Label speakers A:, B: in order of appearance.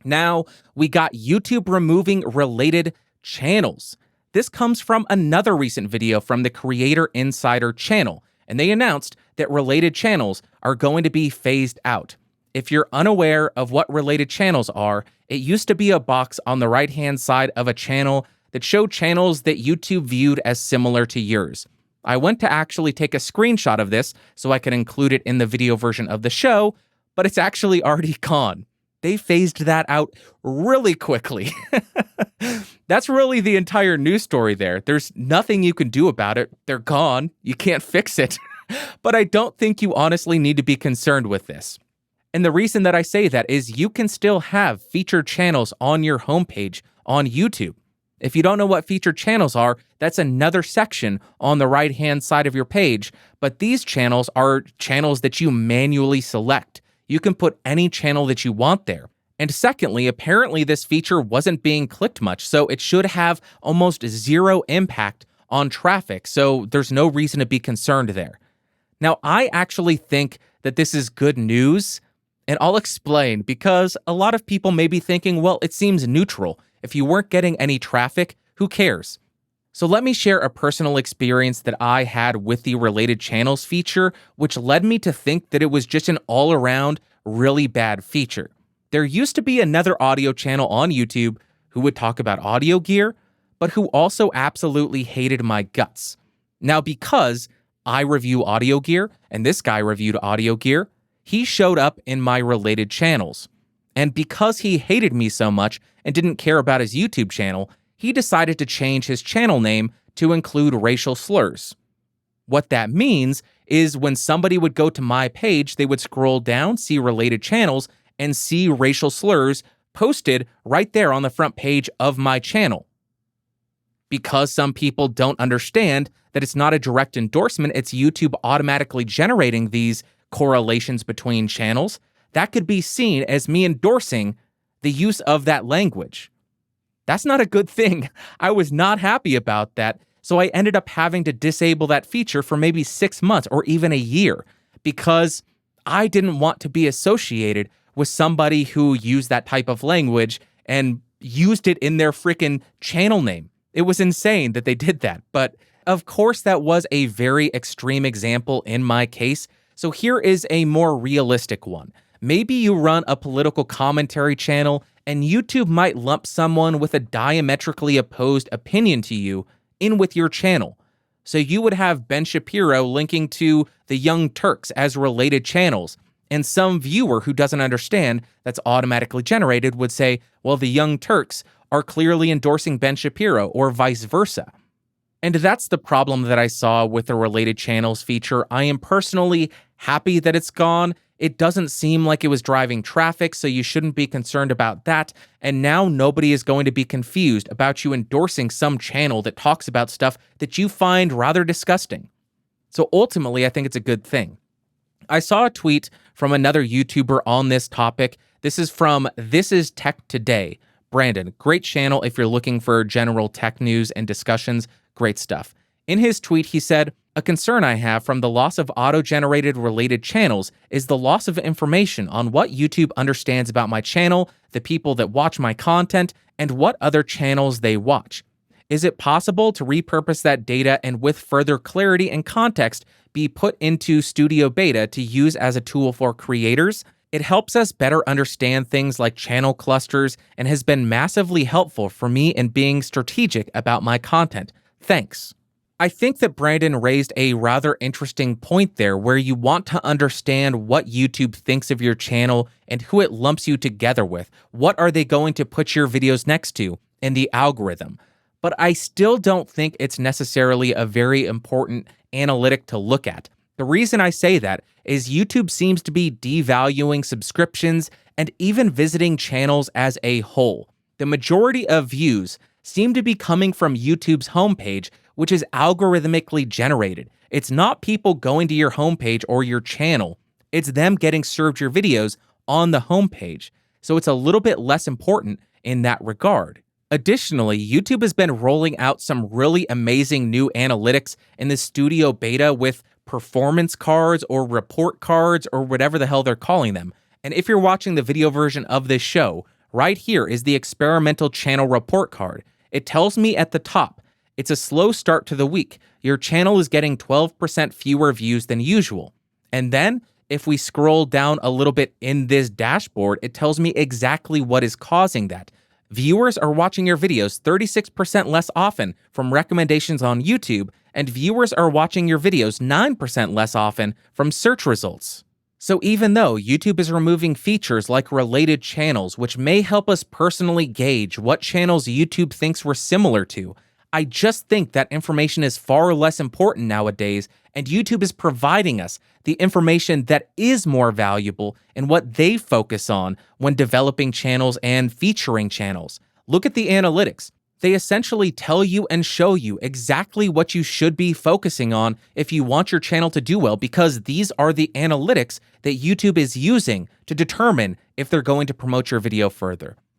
A: Now, we got YouTube removing related channels. This comes from another recent video from the Creator Insider channel, and they announced that related channels are going to be phased out. If you're unaware of what related channels are, it used to be a box on the right-hand side of a channel that showed channels that YouTube viewed as similar to yours. I went to actually take a screenshot of this so I could include it in the video version of the show, but it's actually already gone. They phased that out really quickly. That's really the entire news story there. There's nothing you can do about it. They're gone. You can't fix it. But I don't think you honestly need to be concerned with this. And the reason that I say that is you can still have featured channels on your homepage on YouTube. If you don't know what featured channels are, that's another section on the right-hand side of your page. But these channels are channels that you manually select. You can put any channel that you want there. And secondly, apparently this feature wasn't being clicked much, so it should have almost zero impact on traffic, so there's no reason to be concerned there. Now, I actually think that this is good news, and I'll explain, because a lot of people may be thinking, well, it seems neutral. If you weren't getting any traffic, who cares? So let me share a personal experience that I had with the related channels feature, which led me to think that it was just an all-around really bad feature. There used to be another audio channel on YouTube who would talk about audio gear, but who also absolutely hated my guts. Now, because I review audio gear and this guy reviewed audio gear, he showed up in my related channels. And because he hated me so much and didn't care about his YouTube channel, he decided to change his channel name to include racial slurs. What that means is when somebody would go to my page, they would scroll down, see related channels, and see racial slurs posted right there on the front page of my channel. Because some people don't understand that it's not a direct endorsement, it's YouTube automatically generating these correlations between channels, that could be seen as me endorsing the use of that language. That's not a good thing. I was not happy about that, so I ended up having to disable that feature for maybe 6 months or even a year because I didn't want to be associated with somebody who used that type of language and used it in their freaking channel name. It was insane that they did that, but of course that was a very extreme example in my case, so here is a more realistic one. Maybe you run a political commentary channel and YouTube might lump someone with a diametrically opposed opinion to you in with your channel. So you would have Ben Shapiro linking to the Young Turks as related channels, and some viewer who doesn't understand that's automatically generated would say, well, the Young Turks are clearly endorsing Ben Shapiro or vice versa. And that's the problem that I saw with the related channels feature. I am personally happy that it's gone. It doesn't seem like it was driving traffic, so you shouldn't be concerned about that. And now nobody is going to be confused about you endorsing some channel that talks about stuff that you find rather disgusting. So ultimately, I think it's a good thing. I saw a tweet from another YouTuber on this topic. This is from This Is Tech Today. Brandon, great channel if you're looking for general tech news and discussions. Great stuff. In his tweet, he said, "A concern I have from the loss of auto-generated related channels is the loss of information on what YouTube understands about my channel, the people that watch my content, and what other channels they watch. Is it possible to repurpose that data and with further clarity and context be put into Studio Beta to use as a tool for creators? It helps us better understand things like channel clusters and has been massively helpful for me in being strategic about my content. Thanks." I think that Brandon raised a rather interesting point there where you want to understand what YouTube thinks of your channel and who it lumps you together with. What are they going to put your videos next to in the algorithm? But I still don't think it's necessarily a very important analytic to look at. The reason I say that is YouTube seems to be devaluing subscriptions and even visiting channels as a whole. The majority of views seem to be coming from YouTube's homepage, which is algorithmically generated. It's not people going to your homepage or your channel. It's them getting served your videos on the homepage. So it's a little bit less important in that regard. Additionally, YouTube has been rolling out some really amazing new analytics in the Studio Beta with performance cards or report cards or whatever the hell they're calling them. And if you're watching the video version of this show, Right here is the experimental channel report card. It tells me at the top, it's a slow start to the week. Your channel is getting 12% fewer views than usual. And then, if we scroll down a little bit in this dashboard, it tells me exactly what is causing that. Viewers are watching your videos 36% less often from recommendations on YouTube, and viewers are watching your videos 9% less often from search results. So even though YouTube is removing features like related channels, which may help us personally gauge what channels YouTube thinks we're similar to, I just think that information is far less important nowadays, and YouTube is providing us the information that is more valuable and what they focus on when developing channels and featuring channels. Look at the analytics. They essentially tell you and show you exactly what you should be focusing on if you want your channel to do well, because these are the analytics that YouTube is using to determine if they're going to promote your video further.